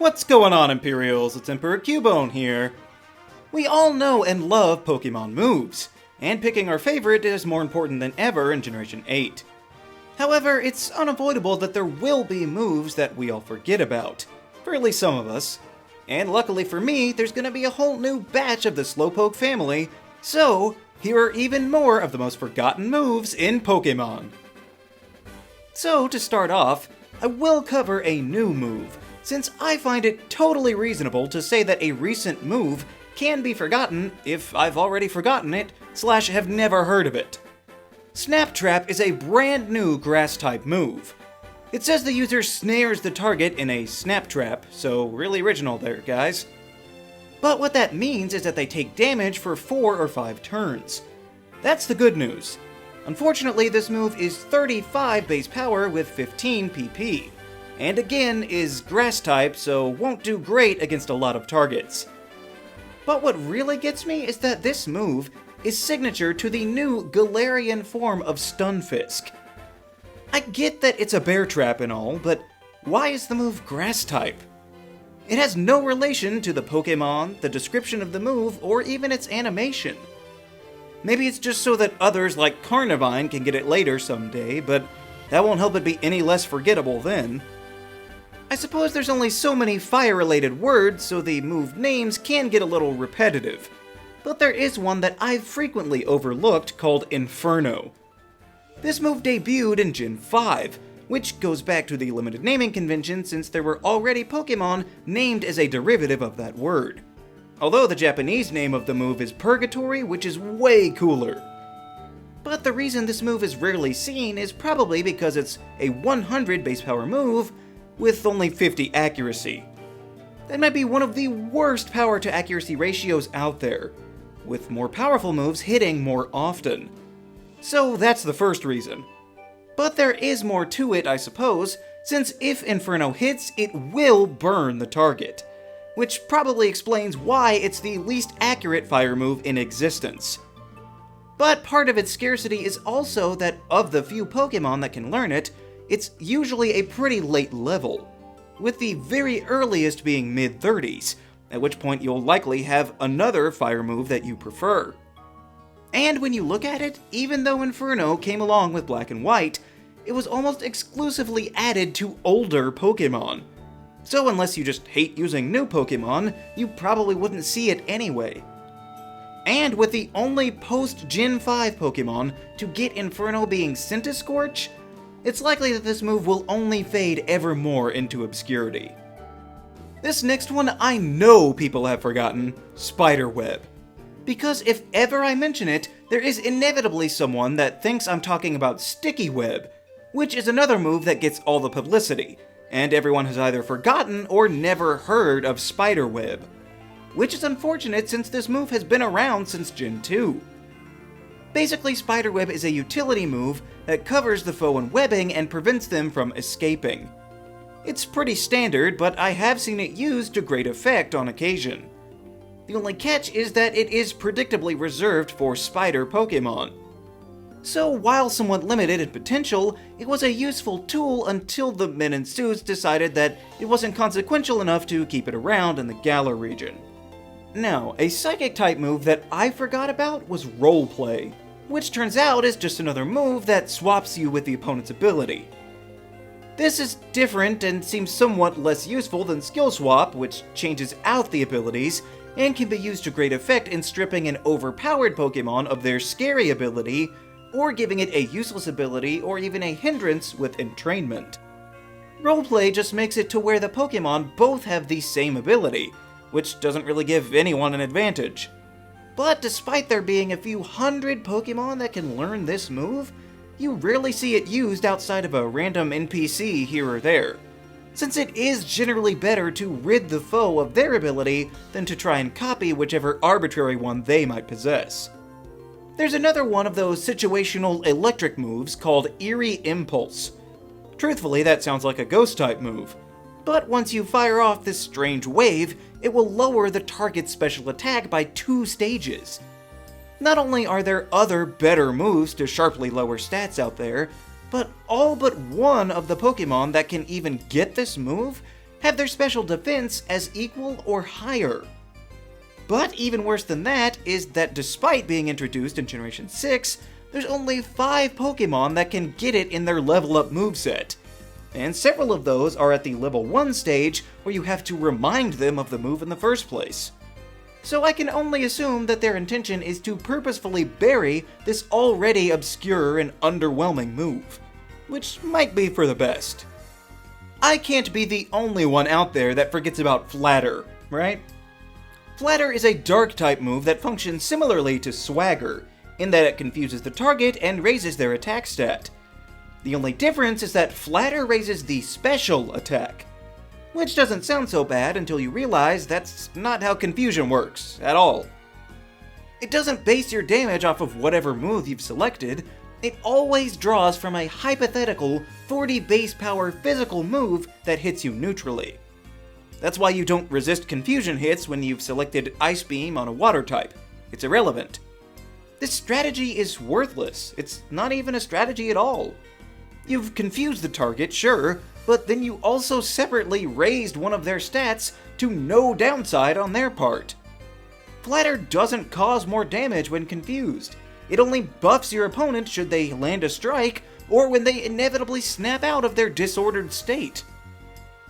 What's going on, Imperials? It's Emperor Cubone here. We all know and love Pokémon moves, and picking our favorite is more important than ever in Generation 8. However, it's unavoidable that there will be moves that we all forget about, for at least some of us. And luckily for me, there's gonna be a whole new batch of the Slowpoke family, so here are even more of the most forgotten moves in Pokémon. So to start off, I will cover a new move, since I find it totally reasonable to say that a recent move can be forgotten if I've already forgotten it, / have never heard of it. Snap Trap is a brand new grass-type move. It says the user snares the target in a snap trap, so really original there, guys. But what that means is that they take damage for 4 or 5 turns. That's the good news. Unfortunately, this move is 35 base power with 15 PP, and again is grass type, so won't do great against a lot of targets. But what really gets me is that this move is signature to the new Galarian form of Stunfisk. I get that it's a bear trap and all, but why is the move grass type? It has no relation to the Pokémon, the description of the move, or even its animation. Maybe it's just so that others like Carnivine can get it later someday, but that won't help it be any less forgettable then. I suppose there's only so many fire-related words, so the move names can get a little repetitive. But there is one that I've frequently overlooked called Inferno. This move debuted in Gen 5, which goes back to the limited naming convention since there were already Pokémon named as a derivative of that word. Although the Japanese name of the move is Purgatory, which is way cooler. But the reason this move is rarely seen is probably because it's a 100 base power move with only 50 accuracy. That might be one of the worst power to accuracy ratios out there, with more powerful moves hitting more often. So that's the first reason. But there is more to it, I suppose, since if Inferno hits, it will burn the target, which probably explains why it's the least accurate fire move in existence. But part of its scarcity is also that of the few Pokémon that can learn it, it's usually a pretty late level, with the very earliest being mid-30s, at which point you'll likely have another fire move that you prefer. And when you look at it, even though Inferno came along with Black and White, it was almost exclusively added to older Pokémon. So unless you just hate using new Pokémon, you probably wouldn't see it anyway. And with the only post-Gen 5 Pokémon to get Inferno being Centiskorch, it's likely that this move will only fade ever more into obscurity. This next one I know people have forgotten, Spiderweb. Because if ever I mention it, there is inevitably someone that thinks I'm talking about Sticky Web, which is another move that gets all the publicity, and everyone has either forgotten or never heard of Spiderweb. Which is unfortunate since this move has been around since Gen 2. Basically, Spiderweb is a utility move that covers the foe in webbing and prevents them from escaping. It's pretty standard, but I have seen it used to great effect on occasion. The only catch is that it is predictably reserved for spider Pokémon. So while somewhat limited in potential, it was a useful tool until the men in suits decided that it wasn't consequential enough to keep it around in the Galar region. Now, a psychic-type move that I forgot about was Roleplay, which turns out is just another move that swaps you with the opponent's ability. This is different and seems somewhat less useful than Skill Swap, which changes out the abilities, and can be used to great effect in stripping an overpowered Pokémon of their scary ability, or giving it a useless ability or even a hindrance with entrainment. Roleplay just makes it to where the Pokémon both have the same ability, which doesn't really give anyone an advantage. But despite there being a few hundred Pokémon that can learn this move, you rarely see it used outside of a random NPC here or there, since it is generally better to rid the foe of their ability than to try and copy whichever arbitrary one they might possess. There's another one of those situational electric moves called Eerie Impulse. Truthfully, that sounds like a ghost-type move, but once you fire off this strange wave, it will lower the target's special attack by 2 stages. Not only are there other better moves to sharply lower stats out there, but all but one of the Pokémon that can even get this move have their special defense as equal or higher. But even worse than that is that despite being introduced in Generation 6, there's only 5 Pokémon that can get it in their level up moveset. And several of those are at the level 1 stage where you have to remind them of the move in the first place. So I can only assume that their intention is to purposefully bury this already obscure and underwhelming move, which might be for the best. I can't be the only one out there that forgets about Flatter, right? Flatter is a Dark-type move that functions similarly to Swagger, in that it confuses the target and raises their attack stat. The only difference is that Flatter raises the special attack, which doesn't sound so bad until you realize that's not how confusion works, at all. It doesn't base your damage off of whatever move you've selected, it always draws from a hypothetical 40 base power physical move that hits you neutrally. That's why you don't resist confusion hits when you've selected Ice Beam on a water type. It's irrelevant. This strategy is worthless. It's not even a strategy at all. You've confused the target, sure, but then you also separately raised one of their stats to no downside on their part. Flatter doesn't cause more damage when confused. It only buffs your opponent should they land a strike, or when they inevitably snap out of their disordered state.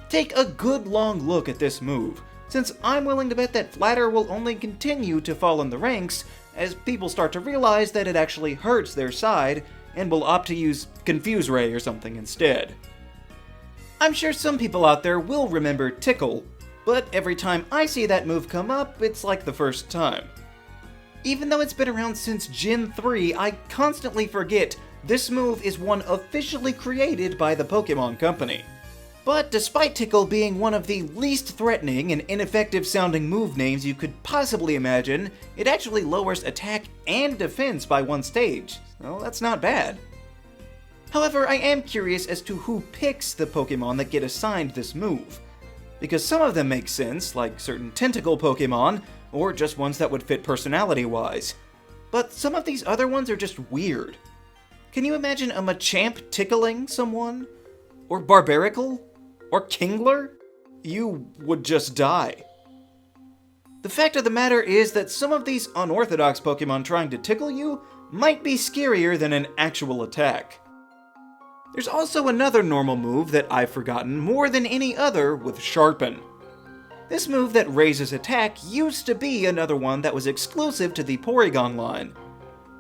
Take a good long look at this move, since I'm willing to bet that Flatter will only continue to fall in the ranks as people start to realize that it actually hurts their side, and will opt to use Confuse Ray or something instead. I'm sure some people out there will remember Tickle, but every time I see that move come up, it's like the first time. Even though it's been around since Gen 3, I constantly forget this move is one officially created by the Pokémon Company. But despite Tickle being one of the least threatening and ineffective sounding move names you could possibly imagine, it actually lowers attack and defense by 1 stage, so that's not bad. However, I am curious as to who picks the Pokémon that get assigned this move, because some of them make sense, like certain tentacle Pokémon, or just ones that would fit personality-wise. But some of these other ones are just weird. Can you imagine a Machamp tickling someone? Or Barbaracle? Or Kingler? You would just die. The fact of the matter is that some of these unorthodox Pokémon trying to tickle you might be scarier than an actual attack. There's also another normal move that I've forgotten more than any other with Sharpen. This move that raises attack used to be another one that was exclusive to the Porygon line,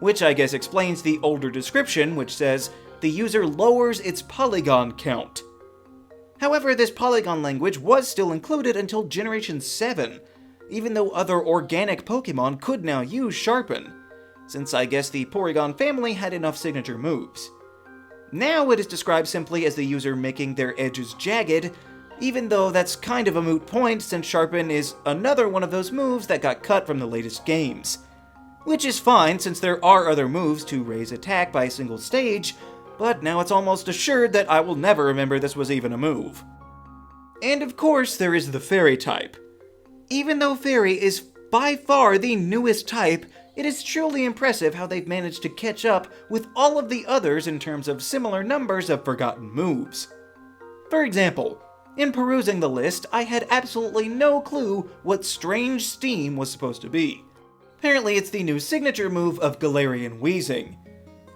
which I guess explains the older description which says the user lowers its polygon count. However, this polygon language was still included until Generation 7, even though other organic Pokémon could now use Sharpen, since I guess the Porygon family had enough signature moves. Now it is described simply as the user making their edges jagged, even though that's kind of a moot point since Sharpen is another one of those moves that got cut from the latest games. Which is fine since there are other moves to raise attack by a single stage, but now it's almost assured that I will never remember this was even a move. And of course there is the Fairy type. Even though Fairy is by far the newest type, it is truly impressive how they've managed to catch up with all of the others in terms of similar numbers of forgotten moves. For example, in perusing the list, I had absolutely no clue what Strange Steam was supposed to be. Apparently it's the new signature move of Galarian Weezing.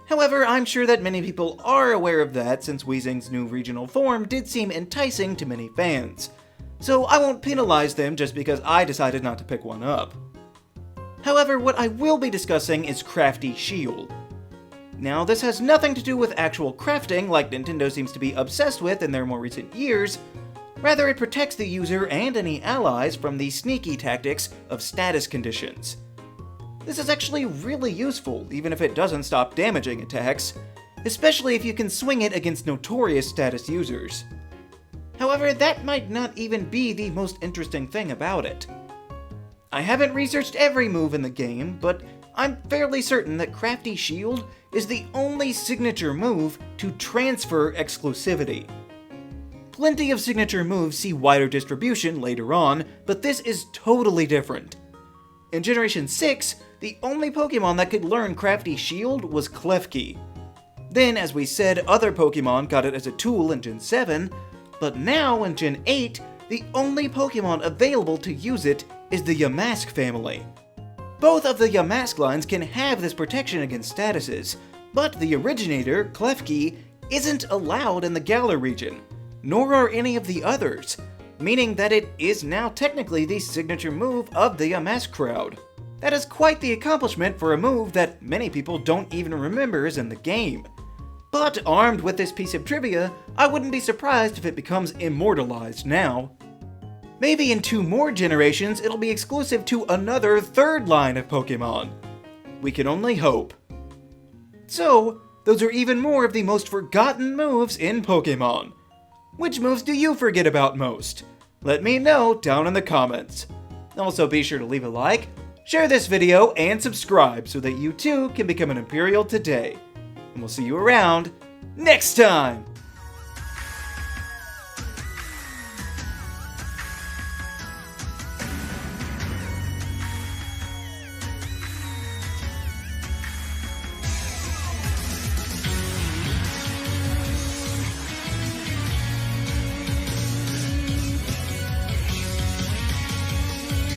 However, I'm sure that many people are aware of that since Weezing's new regional form did seem enticing to many fans, so I won't penalize them just because I decided not to pick one up. However, what I will be discussing is Crafty Shield. Now, this has nothing to do with actual crafting like Nintendo seems to be obsessed with in their more recent years. Rather, it protects the user and any allies from the sneaky tactics of status conditions. This is actually really useful, even if it doesn't stop damaging attacks, especially if you can swing it against notorious status users. However, that might not even be the most interesting thing about it. I haven't researched every move in the game, but I'm fairly certain that Crafty Shield is the only signature move to transfer exclusivity. Plenty of signature moves see wider distribution later on, but this is totally different. In Generation 6, the only Pokémon that could learn Crafty Shield was Klefki. Then, as we said, other Pokémon got it as a tool in Gen 7, but now in Gen 8, the only Pokemon available to use it is the Yamask family. Both of the Yamask lines can have this protection against statuses, but the originator, Klefki, isn't allowed in the Galar region, nor are any of the others, meaning that it is now technically the signature move of the Yamask crowd. That is quite the accomplishment for a move that many people don't even remember is in the game. But armed with this piece of trivia, I wouldn't be surprised if it becomes immortalized now. Maybe in 2 more generations it'll be exclusive to another 3rd line of Pokemon. We can only hope. So, those are even more of the most forgotten moves in Pokemon. Which moves do you forget about most? Let me know down in the comments. Also be sure to leave a like, share this video, and subscribe so that you too can become an Imperial today. And we'll see you around next time!